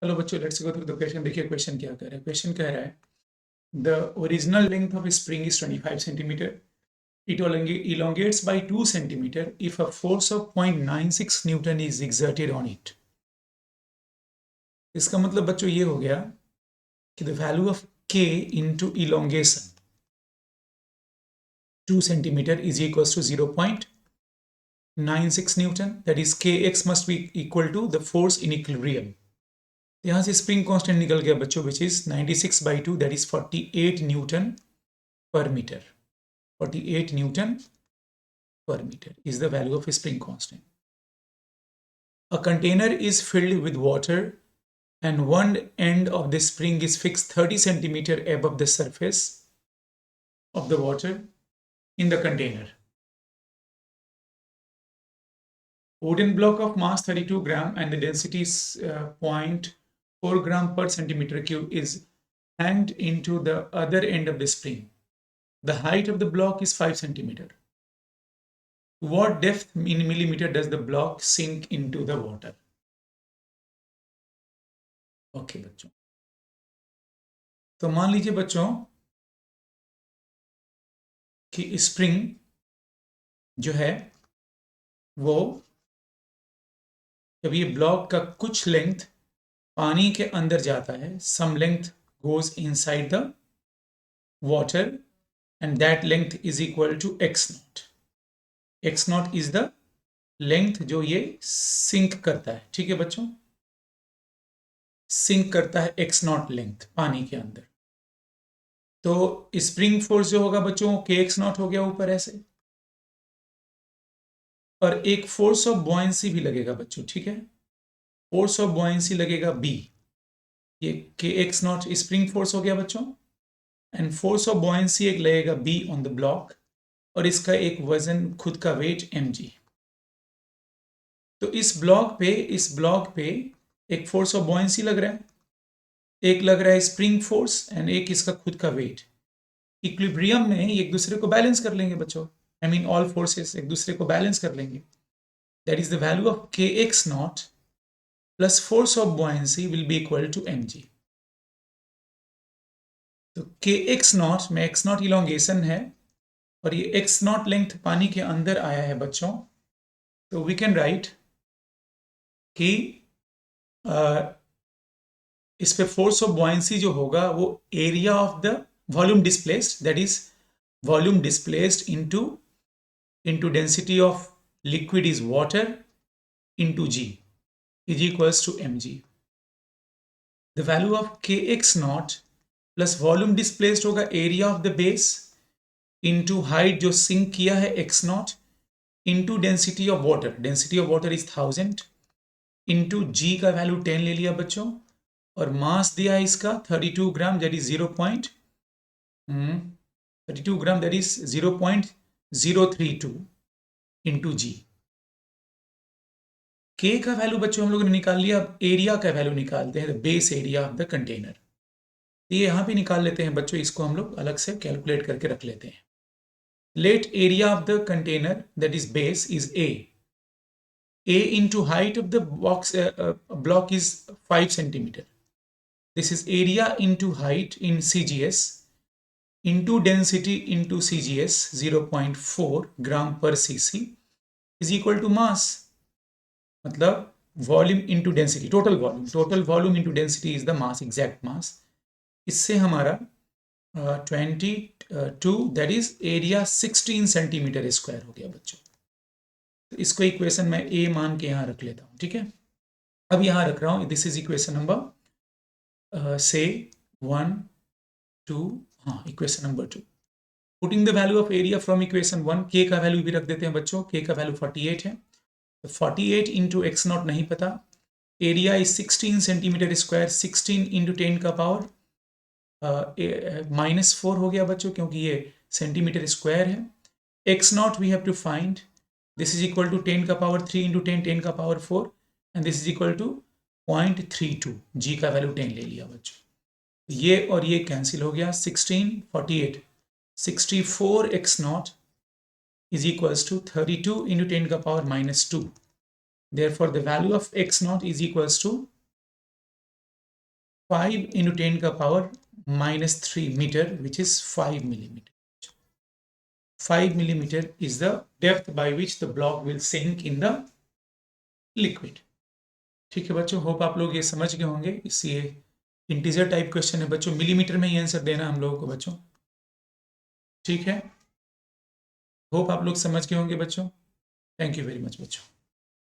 चलो बच्चों, let's go through the question. देखिए क्वेश्चन क्या कह रहा है। क्वेश्चन कह रहा है the original length of spring is 25 centimetre. It elongates by 2 centimeter if a force of 0.96 Newton is exerted on it. इसका मतलब बच्चों ये हो गया कि the value of k into elongation 2 centimeter is equals to 0.96 Newton. That is kx must be equal to the force in equilibrium. यहाँ से spring constant निकल गया बच्चों, which is 96/2, that is 48 Newton पर metre. 48 Newton per meter is the value of a spring constant. A container is filled with water and one end of the spring is fixed 30 centimeter above the surface of the water in the container. Wooden block of mass 32 gram and the density is 0.4 gram per centimeter cube is hanged into the other end of the spring. The height of the block is 5 centimeter. What depth in millimeter does the block sink into the water? Okay बच्चों, तो मान लीजिए बच्चों कि spring जो है वो जब ये ब्लॉक का कुछ लेंथ पानी के अंदर जाता है, some length goes inside the water and that length is equal to x naught. x naught is the length जो ये सिंक करता है. ठीक है बच्चों, सिंक करता है x naught लेंथ पानी के अंदर. तो स्प्रिंग फोर्स जो होगा बच्चों के x naught हो गया ऊपर ऐसे, और एक फोर्स ऑफ बॉयंसी भी लगेगा बच्चों. ठीक है, फोर्स ऑफ बॉयंसी लगेगा b. ये के x naught स्प्रिंग फोर्स हो गया बच्चों, एंड फोर्स ऑफ बॉयंसी एक लगेगा b ऑन द ब्लॉक, और इसका एक वजन खुद का वेट mg. तो इस ब्लॉक पे एक फोर्स ऑफ बॉयंसी लग रहा है, एक लग रहा है स्प्रिंग फोर्स, एंड एक इसका खुद का वेट. इक्विलिब्रियम में एक दूसरे को बैलेंस कर लेंगे बच्चों. आई मीन ऑल फोर्सेस एक दूसरे को बैलेंस कर लेंगे. That is the value of k x naught plus force of buoyancy will be equal to mg. तो के एक्स नॉट में एक्स नॉट इलोंगेशन है, और ये एक्स नॉट लेंथ पानी के अंदर आया है बच्चों. तो वी कैन राइट कि इस पे फोर्स ऑफ बॉयंसी जो होगा वो area of the volume displaced, that is volume displaced into density of liquid is water into g is equals to mg. The value of kx naught plus volume displaced होगा area of the base into height जो sink किया है x naught into density of water. Density of water is 1000 into g का value 10 ले लिया बच्चों, और मास दिया है इसका 32 gram, that is 32 gram, that is 0.032 into g. K का वैल्यू बच्चों हम लोगों ने निकाल लिया. अब एरिया का वैल्यू निकालते हैं, base area of the container. ये यहां पे निकाल लेते हैं बच्चों, इसको हम लोग अलग से कैलकुलेट करके रख लेते हैं. Let area of the container that is base is a into height of the box block is 5 centimeter. This is area into height in cgs into density into cgs 0.4 gram per cc is equal to mass. मतलब volume into density, total volume into density is the mass, exact mass. इससे हमारा 22, that is area 16 centimetre square हो गया बच्चों. तो इसको equation में ए मान के यहाँ रख लेता हूँ. ठीक है, अब यहाँ रख रहा हूँ. दिस इज इक्वेशन नंबर से 1 2, हाँ equation number 2. Putting the value of area from equation 1, के का वैल्यू भी रख देते हैं बच्चों. के का वैल्यू 48 है. 48 इंटू एक्स नॉट नहीं पता, area is 16 centimetre square, 16 into 10 का पावर -4 हो गया बच्चों, क्योंकि ये सेंटीमीटर स्क्वायर है. X not we have to find, this is equal to 10 का पावर 3 इंटू 10, 10 का power 4, and this is equal to 0.32. जी का वैल्यू 10 ले लिया बच्चों. ये और ये कैंसिल हो गया. 16 48 64 x not is equals to 32 into 10 का power -2. Therefore, the value of x naught is equals to 5 into 10 का power -3 meter, which is 5 millimeter. 5 millimeter is the depth by which the block will sink in the liquid. ठीक है बच्चों, hope आप लोग ये समझ गए होंगे। इसी इंटीजर टाइप क्वेश्चन है बच्चों, मिलीमीटर में ही आंसर देना हम लोगों को बच्चों, ठीक है। होप आप लोग समझ गए होंगे बच्चों। थैंक यू वेरी मच बच्चों।